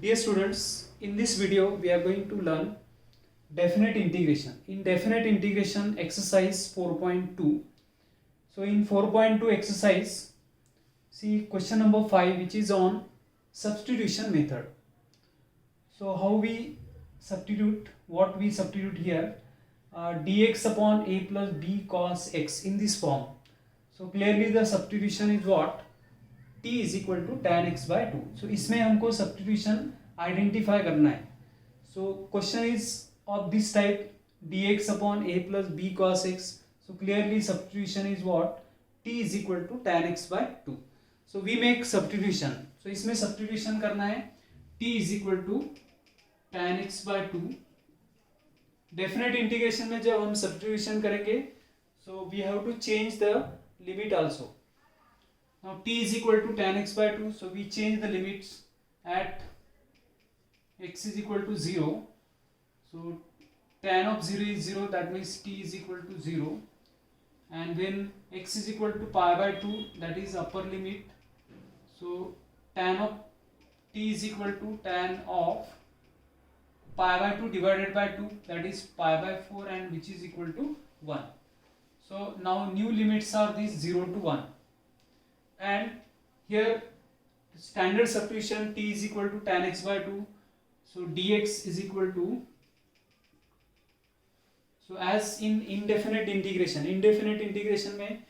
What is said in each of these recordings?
Dear students, in this video we are going to learn definite integration. In definite integration exercise 4.2. So in 4.2 exercise, see question number 5 which is on substitution method. So how we substitute, what we substitute here, dx upon a plus b cos x in this form. So clearly the substitution is what? t is equal to tan x by 2. So इसमें हमको substitution identify करना है. So question is of this type, dx upon a plus b cos x. So clearly substitution is what? t is equal to tan x by 2. So we make substitution. So इसमें substitution करना है t is equal to tan x by 2. Definite integration में जब हम substitution करेंगे, so we have to change the limit also. Now t is equal to tan x by 2, so we change the limits at x is equal to 0. So tan of 0 is 0, that means t is equal to 0. And when x is equal to pi by 2, that is upper limit. So tan of t is equal to tan of pi by 2 divided by 2, that is pi by 4, and which is equal to 1. So now new limits are these 0 to 1. And here standard substitution t is equal to tan x by 2. So dx is equal to, so as in indefinite integration में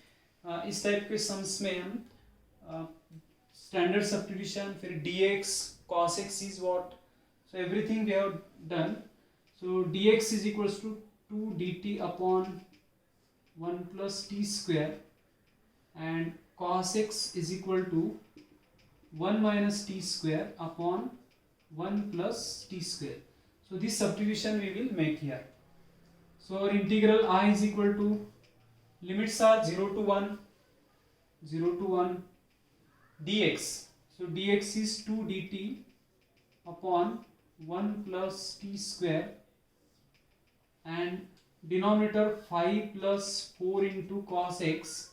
इस type के sums में हम standard substitution, फिर dx cos x is what, so everything we have done. So dx is equals to 2 dt upon 1 plus t square, and cos x is equal to 1 minus t square upon 1 plus t square. So this substitution we will make here. So our integral I is equal to, limits are 0 to 1 dx. So dx is 2 dt upon 1 plus t square, and denominator 5 plus 4 into cos x.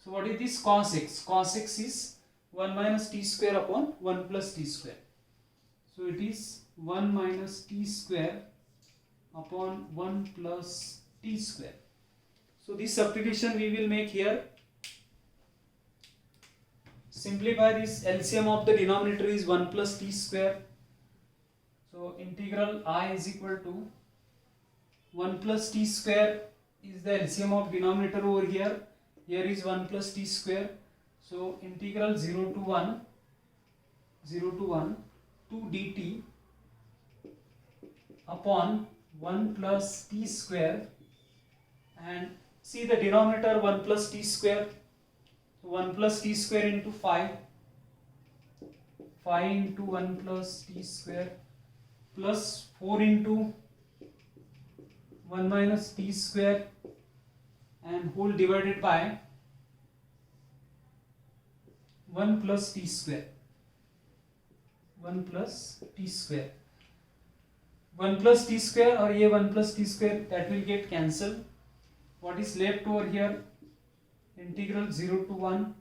So what is this cos x? Cos x is 1 minus t square upon 1 plus t square. So it is 1 minus t square upon 1 plus t square. So this substitution we will make here. Simplify this, LCM of the denominator is 1 plus t square. So integral I is equal to 1 plus t square is the LCM of denominator over here. Here is 1 plus t square. So integral 0 to 1 2 dt upon 1 plus t square, and see the denominator 1 plus t square. So 1 plus t square into 5 into 1 plus t square plus 4 into 1 minus t square, and whole divided by 1 plus t square. 1 plus t square. 1 plus t square or ये 1 plus t square, that will get cancelled. What is left over here? Integral 0 to 1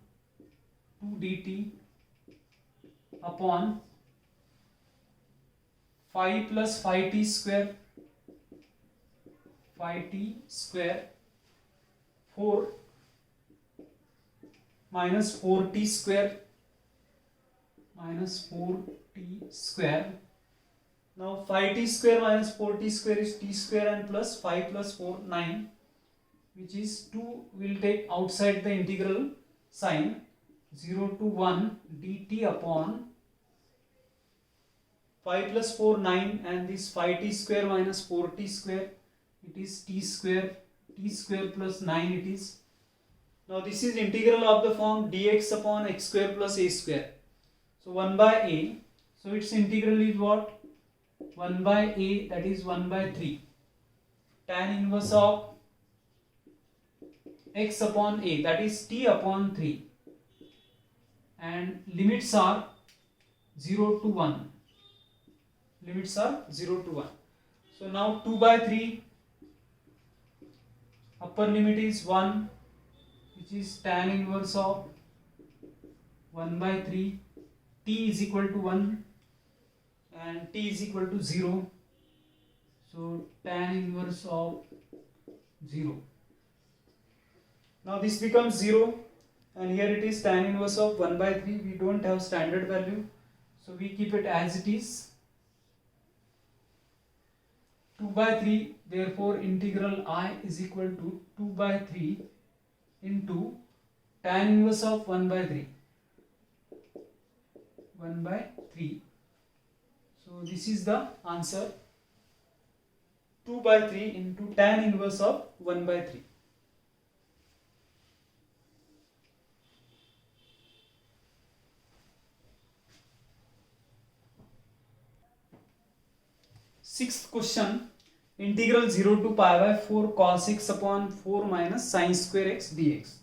2 dt upon 5 plus 5t square 4 minus 4t square Now 5t square minus 4t square is t square, and plus 5 plus 4 9, which is 2 will take outside the integral sign. 0 to 1 dt upon 5 plus 4 9, and this 5t square minus 4t square, it is t square plus 9 it is. Now this is integral of the form dx upon x square plus a square. So 1 by a, so its integral is what? 1 by a, that is 1 by 3 tan inverse of x upon a, that is t upon 3, and limits are 0 to 1. So now 2 by 3, upper limit is 1, which is tan inverse of 1 by 3, t is equal to 1, and t is equal to 0. So tan inverse of 0. Now this becomes 0, and here it is tan inverse of 1 by 3. We don't have standard value, so we keep it as it is, 2 by 3. Therefore integral I is equal to 2 by 3 into tan inverse of 1 by 3. 1 by 3. So this is the answer, 2 by 3 into tan inverse of 1 by 3. Sixth question, integral 0 to pi by 4 cos x upon 4 minus sin square x dx.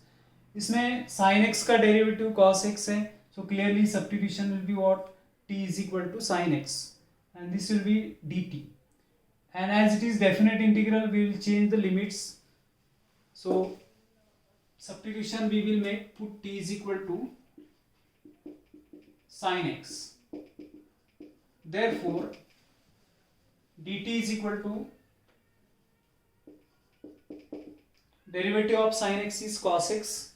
इसमें sin x का derivative cos x है, so clearly substitution will be what, t is equal to sin x, and this will be dt, and as it is definite integral we will change the limits, so substitution we will make, put t is equal to sin x, therefore dt is equal to, derivative of sin x is cos x,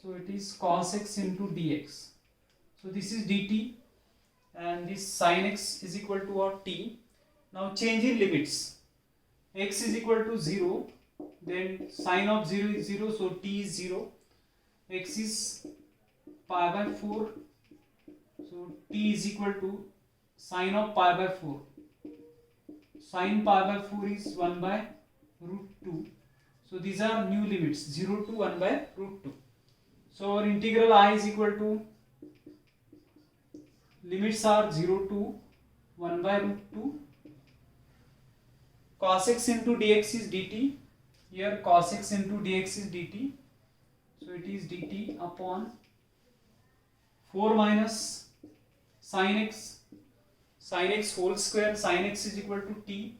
so it is cos x into dx, so this is dt, and this sin x is equal to what, t. Now change in limits, x is equal to 0, then sin of 0 is 0, so t is 0, x is pi by 4, so t is equal to sin of pi by 4, sin pi by 4 is 1 by root 2, so these are new limits, 0 to 1 by root 2. So our integral I is equal to, limits are 0 to 1 by root 2, cos x into dx is dt, here cos x into dx is dt, so it is dt upon 4 minus sin x whole square, sin x is equal to t,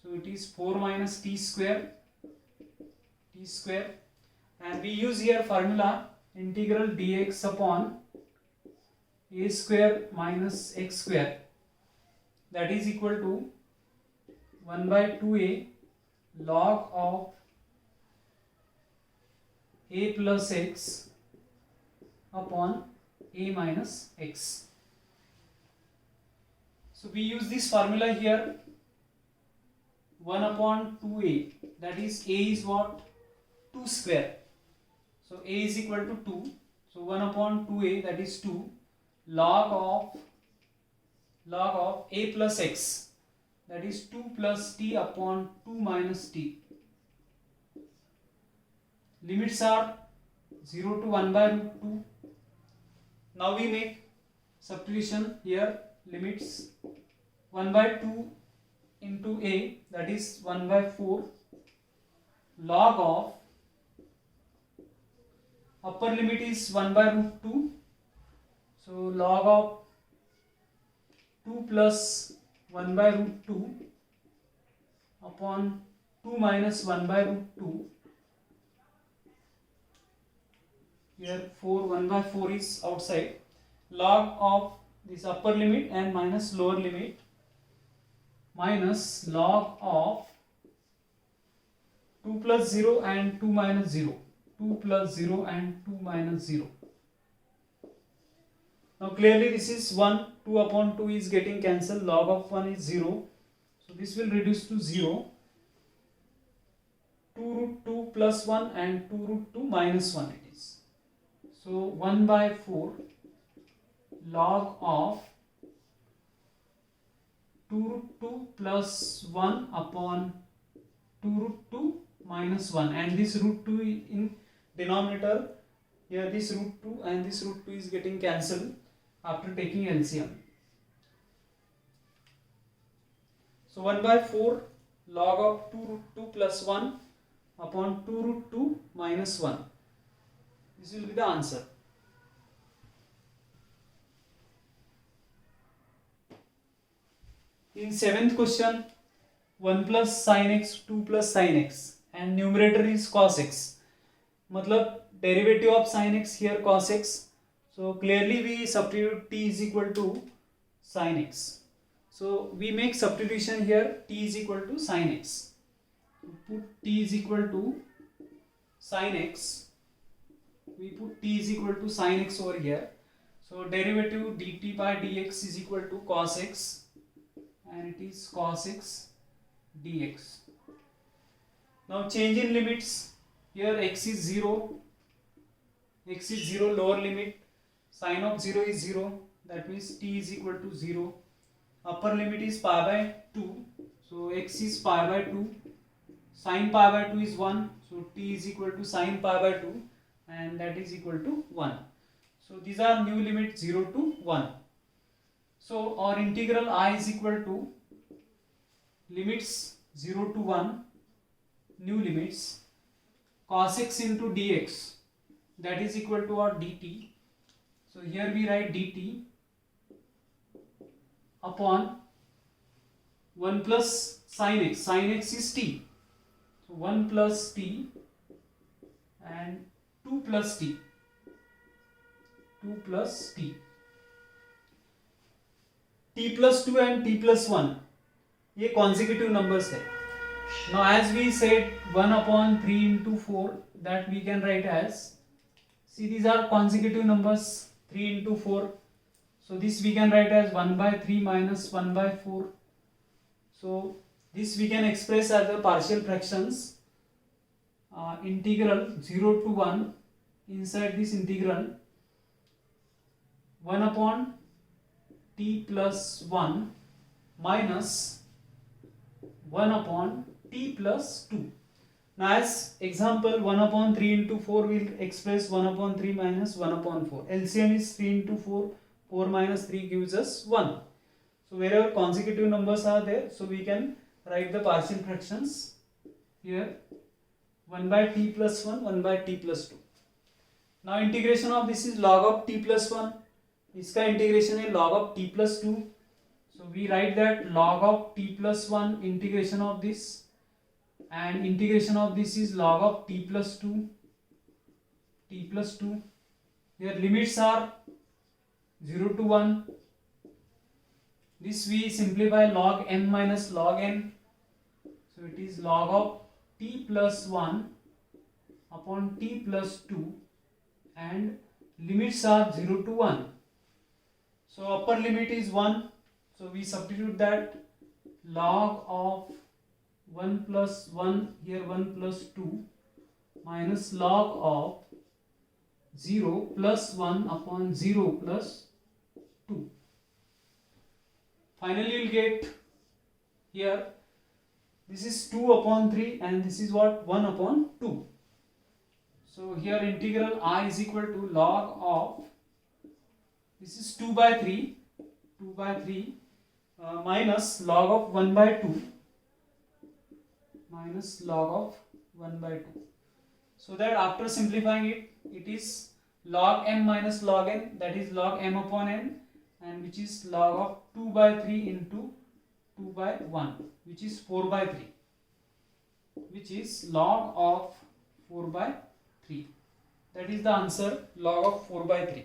so it is 4 minus t square, and we use here formula integral dx upon a square minus x square, that is equal to 1 by 2a log of a plus x upon a minus x. So we use this formula here, 1 upon 2a, that is a is what, 2 square, so a is equal to 2, so 1 upon 2a, that is 2, log of a plus x, that is 2 plus t upon 2 minus t. Limits are 0 to 1 by root 2. Now we make substitution here, limits 1 by 2 into a, that is 1 by 4, log of, upper limit is 1 by root 2, so log of 2 plus 1 by root 2 upon 2 minus 1 by root 2, here 4, 1 by 4 is outside, log of this upper limit and minus lower limit, minus log of 2 plus 0 and 2 minus 0, 2 plus 0 and 2 minus 0. Now clearly this is 1, 2 upon 2 is getting cancelled, log of 1 is 0, so this will reduce to 0, 2 root 2 plus 1 and 2 root 2 minus 1 it is. So 1 by 4 log of 2 root 2 plus 1 upon 2 root 2 minus 1, and this root 2 in denominator, here this root 2 and this root 2 is getting cancelled after taking LCM. So 1 by 4 log of 2 root 2 plus 1 upon 2 root 2 minus 1. This will be the answer. In 7th question, 1 plus sin x, 2 plus sin x, and numerator is cos x. मतलब derivative of sin x here cos x. So clearly we substitute t is equal to sin x. So we make substitution here, t is equal to sin x. Put t is equal to sin x. We put t is equal to sin x over here. So derivative dt by dx is equal to cos x, and it is cos x dx. Now change in limits. Here x is 0. X is 0, lower limit. Sin of 0 is 0. That means t is equal to 0. Upper limit is pi by 2. So x is pi by 2. Sin pi by 2 is 1. So t is equal to sin pi by 2, and that is equal to 1. So these are new limits 0 to 1. So our integral I is equal to limits 0 to 1, new limits, cos x into dx, that is equal to our dt. So here we write dt upon 1 plus sin x. Sin x is t. So 1 plus t and 2 plus t. 2 plus t. t plus 2 and t plus 1. ये consecutive numbers है. Now as we said 1 upon 3 into 4, that we can write as, see these are consecutive numbers, 3 into 4. So this we can write as 1 by 3 minus 1 by 4. So this we can express as the partial fractions. Integral 0 to 1, inside this integral 1 upon t plus 1 minus 1 upon t plus 2. Now as example 1 upon 3 into 4 will express 1 upon 3 minus 1 upon 4. LCM is 3 into 4. 4 minus 3 gives us 1. So wherever consecutive numbers are there, so we can write the partial fractions here, 1 by t plus 1, 1 by t plus 2. Now integration of this is log of t plus 1. इसका integration है log of t plus 2. So we write that log of t plus 1 integration of this, and integration of this is log of t plus 2. T plus 2. Here limits are 0 to 1. This we simplify log m minus log n. So it is log of t plus 1 upon t plus 2, and limits are 0 to 1. So upper limit is 1. So we substitute that log of 1 plus 1, here 1 plus 2, minus log of 0 plus 1 upon 0 plus 2. Finally you will get here, this is 2 upon 3 and this is what, 1 upon 2. So here integral I is equal to log of, this is 2 by 3, minus log of 1 by 2, minus log of 1 by 2. So that after simplifying it, it is log m minus log n, that is log m upon n, and which is log of 2 by 3 into 2 by 1, which is 4 by 3, which is log of 4 by 3. That is the answer, log of 4 by 3.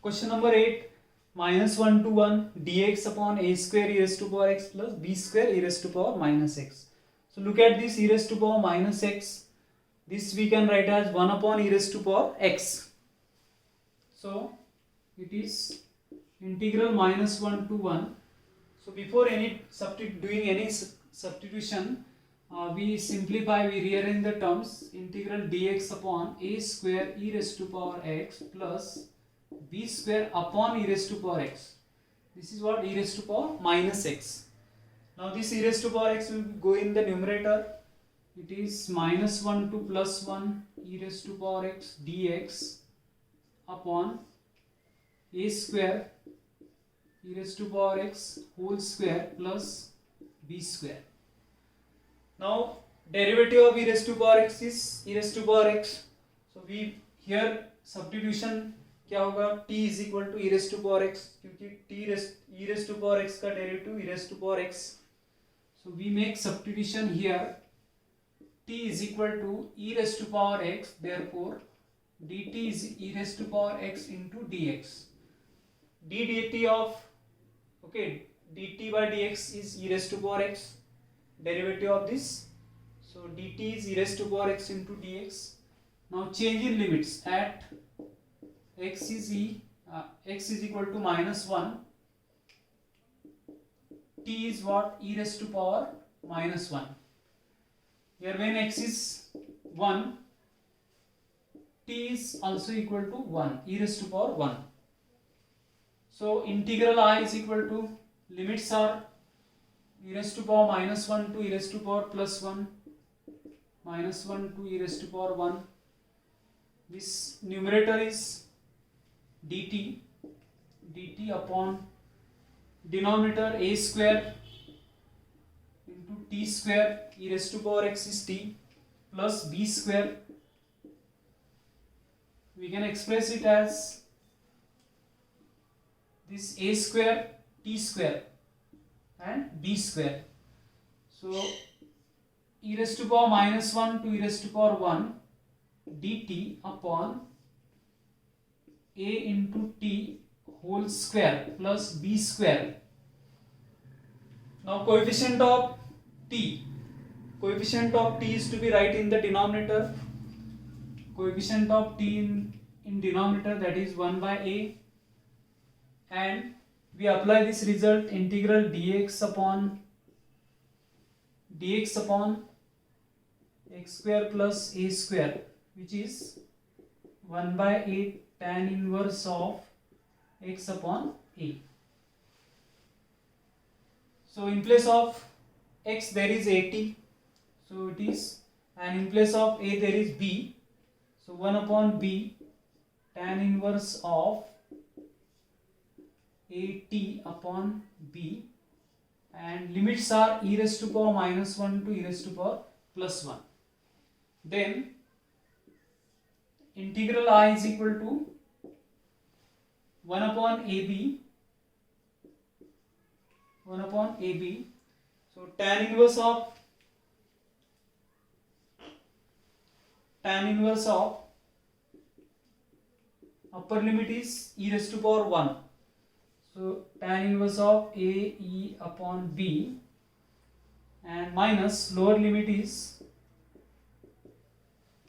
Question number 8, minus 1 to 1 dx upon a square e raised to power x plus b square e raised to power minus x. So look at this, e raised to power minus x. This we can write as 1 upon e raised to power x. So it is integral minus 1 to 1. So before doing any substitution, we simplify, we rearrange the terms. Integral dx upon a square e raised to power x plus b square upon e raised to power x. This is what, e raised to power minus x. Now this e raised to power x will go in the numerator. It is minus 1 to plus 1 e raised to power x dx upon a square e raised to power x whole square plus b square. Now derivative of e raised to power x is e raised to power x. So we here substitution क्या होगा, t is equal to e raised to power x, क्योंकि e raised to power x का derivative e raised to power x. So we make substitution here, t is equal to e raised to power x, therefore dt is e raised to power x into dx. d dt of, okay, dt by dx is e raised to power x, derivative of this. So dt is e raised to power x into dx. Now change in limits at x is x is equal to -1. T is what? E raised to power -1. Here when x is 1, t is also equal to 1, e raised to power 1. So integral I is equal to, limits are e raised to power -1 to e raised to power +1, -1 to e raised to power 1. This numerator is dt upon denominator a square into t square, e raised to power x is t, plus b square. We can express it as this a square, t square and b square. So e raised to power -1 to e raised to power 1 dt upon a into t whole square plus b square. Now coefficient of t is to be right in the denominator. Coefficient of t in denominator, that is 1 by a, and we apply this result, integral dx upon x square plus a square, which is 1 by a tan inverse of x upon a. So in place of x there is at, so it is, and in place of a there is b, so 1 upon b tan inverse of at upon b, and limits are e raised to power -1 to e raised to power +1. Then integral I is equal to 1 upon ab, so tan inverse of upper limit is e raised to power 1, so tan inverse of a e upon b, and minus lower limit is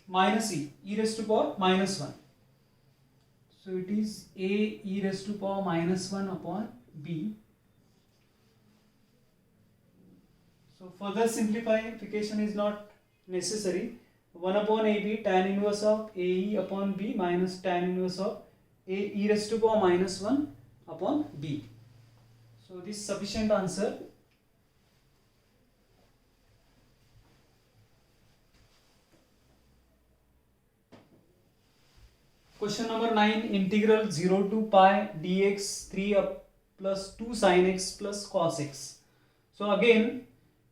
minus e raised to power -1, so it is a e raised to power -1 upon b. So further simplification is not necessary. 1 upon ab tan inverse of ae upon b minus tan inverse of a e raised to power -1 upon b. So this is sufficient answer. Question number 9, integral 0 to pi dx 3 up plus 2 sin x plus cos x. So again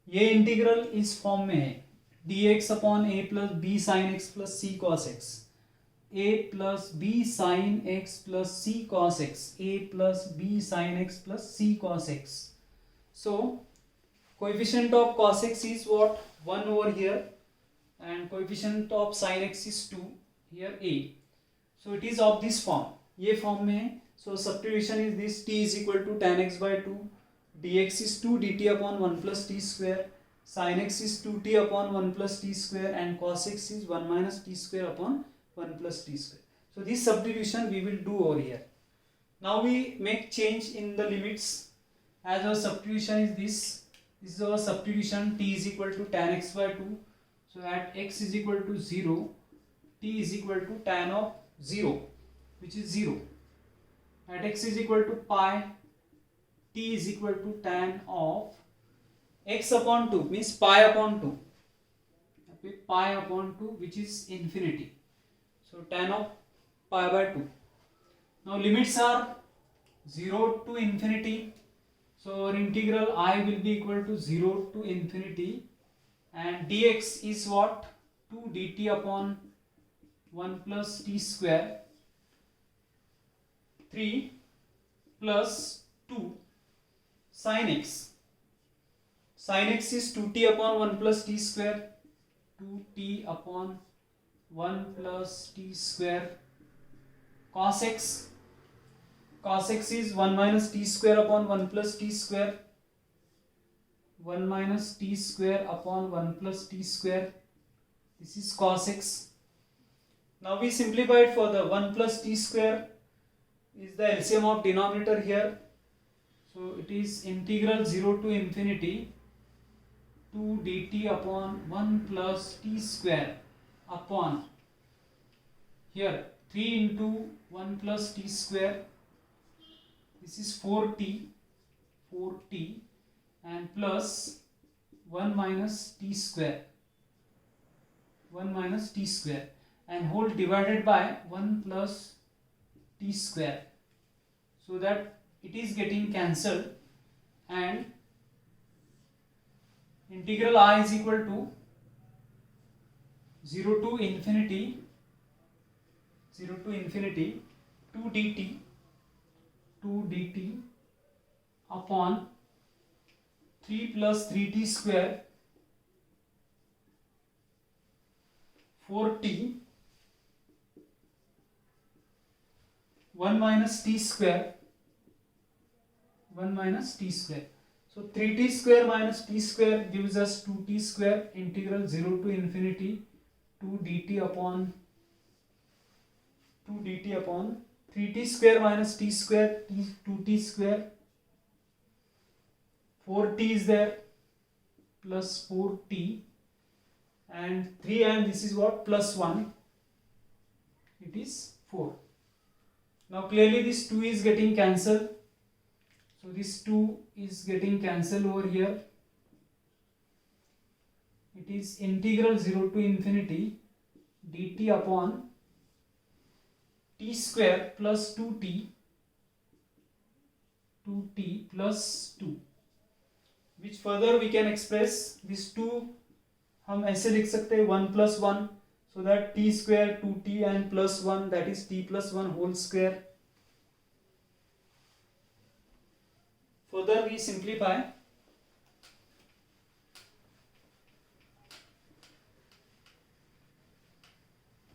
ये integral इस form में है, dx upon a plus B sine X plus C cos X, a plus B sine X plus C cos X, a plus B sine X plus C cos X. So coefficient of cos x is what? 1 over here, and coefficient of sin x is 2, here a. So it is of this form, ये form में है. So substitution is this, t is equal to tan x by 2, dx is 2 dt upon 1 plus t square, sin x is 2t upon 1 plus t square, and cos x is 1 minus t square upon 1 plus t square. So this substitution we will do over here. Now we make change in the limits, as our substitution is this is our substitution, t is equal to tan x by 2, so at x is equal to 0, t is equal to tan of 0, which is 0, at x is equal to pi, t is equal to tan of x upon 2, means pi upon 2, okay, pi upon 2, which is infinity, so tan of pi by 2. Now limits are 0 to infinity, so our integral I will be equal to 0 to infinity, and dx is what? 2 dt upon 1 plus t square, 3 plus 2 sin x. Sin x is 2t upon 1 plus t square, 2t upon 1 plus t square cos x. Cos x is 1 minus t square upon 1 plus t square. 1 minus t square upon 1 plus t square. This is cos x. Now we simplify it further. 1 plus t square is the LCM of denominator here. So it is integral 0 to infinity 2 dt upon 1 plus t square upon here 3 into 1 plus t square. This is 4t and plus 1 minus t square. 1 minus t square and whole divided by 1 plus t square, so that it is getting cancelled, and integral I is equal to 0 to infinity 2 dt upon 3 plus 3t square 4t 1 minus t square. So 3t square minus t square gives us 2t square. Integral 0 to infinity 2 dt upon 3t square minus t square 2t square. 4t is there plus 4t and 3, and this is what, plus 1, it is 4. Now clearly this 2 is getting cancelled, so this 2 is getting cancelled over here. It is integral 0 to infinity dt upon t square plus 2t plus 2, which further we can express this 2 हम ऐसे लिख सकते हैं 1 plus 1, so that t square 2t and plus 1, that is t plus 1 whole square. Further we simplify.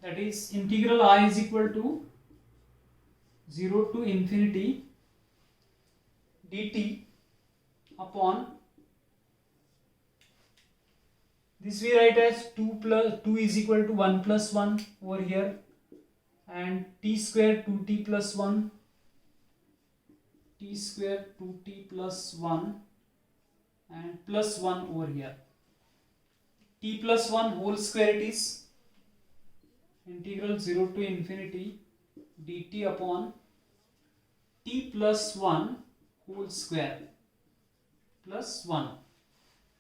That is integral I is equal to 0 to infinity dt upon, this we write as 2 is equal to 1 plus 1 over here, and t square 2t plus 1, t square 2t plus 1 and plus 1 over here. T plus 1 whole square it is integral 0 to infinity dt upon t plus 1 whole square plus 1.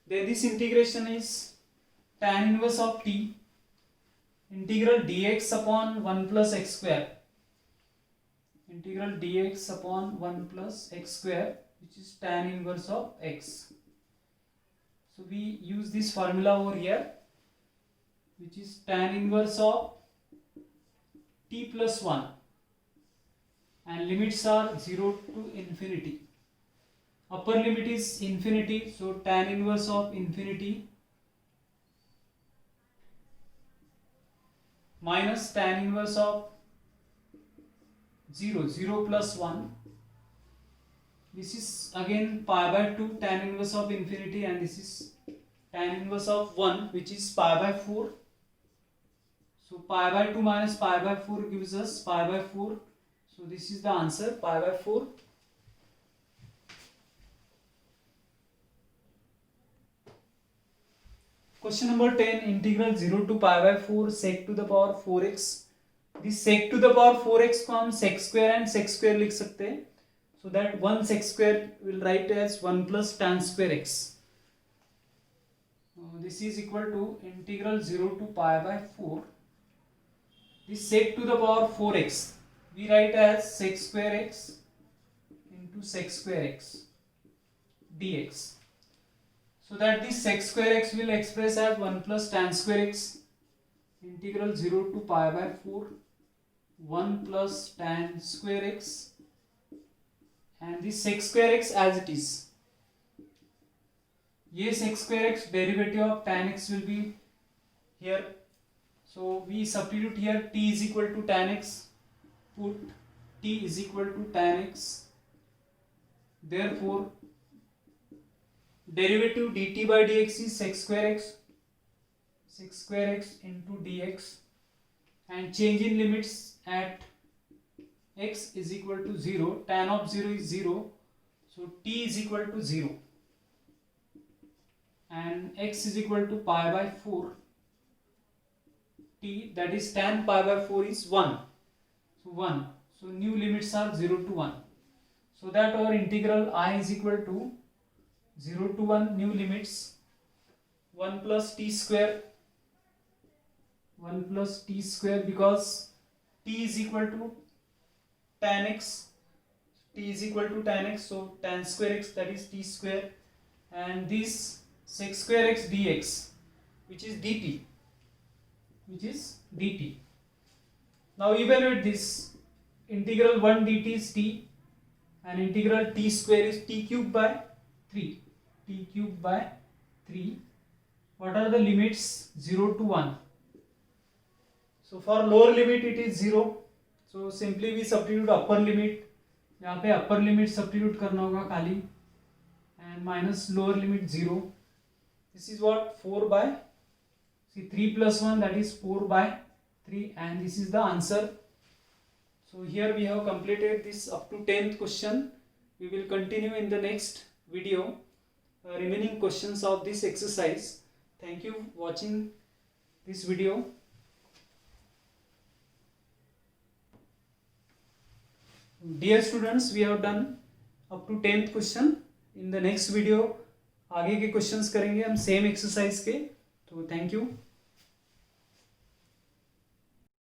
Then this integration is tan inverse of t integral dx upon 1 plus x square, integral dx upon 1 plus x square, which is tan inverse of x. So we use this formula over here, which is tan inverse of t plus 1, and limits are 0 to infinity. Upper limit is infinity, so tan inverse of infinity minus tan inverse of 0 plus 1. This is again pi by 2 tan inverse of infinity, and this is tan inverse of 1, which is pi by 4. So pi by 2 minus pi by 4 gives us pi by 4. So this is the answer, pi by 4. Question number 10, integral 0 to pi by 4 sec to the power 4x. This sec to the power 4x को हम sec square and sec square लिख सकते हैं. So that 1 sec square will write as 1 plus tan square x. This is equal to integral 0 to pi by 4. This sec to the power 4x we write as sec square x into sec square x dx. So that this sec square x will express as 1 plus tan square x integral 0 to pi by 4 1 plus tan square x, and this sec square x as it is. ये sec square x derivative of tan x will be here. So we substitute here t is equal to tan x, put t is equal to tan x, therefore derivative dt by dx is sec square x into dx, and change in limits at x is equal to 0, tan of 0 is 0, so t is equal to 0 and x is equal to pi by 4, t that is tan pi by 4 is 1, so 1, so new limits are 0 to 1, so that our integral I is equal to 0 to 1, new limits 1 plus t square, because t is equal to tan x, so tan square x, that is t square, and this sec square x dx, which is dt. Now evaluate this. Integral 1 dt is t, and integral t square is t cube by 3. What are the limits? 0 to 1. So for lower limit it is 0, so simply we substitute upper limit. यहाँ पे upper limit substitute करना होगा खाली, and minus lower limit 0. This is what 4 by, see 3 plus 1, that is 4 by 3, and this is the answer. So here we have completed this up to 10th question. We will continue in the next video remaining questions of this exercise. Thank you for watching this video. Dear students, we have done up to 10th question. In the next video आगे के questions करेंगे हम same exercise के. तो thank you.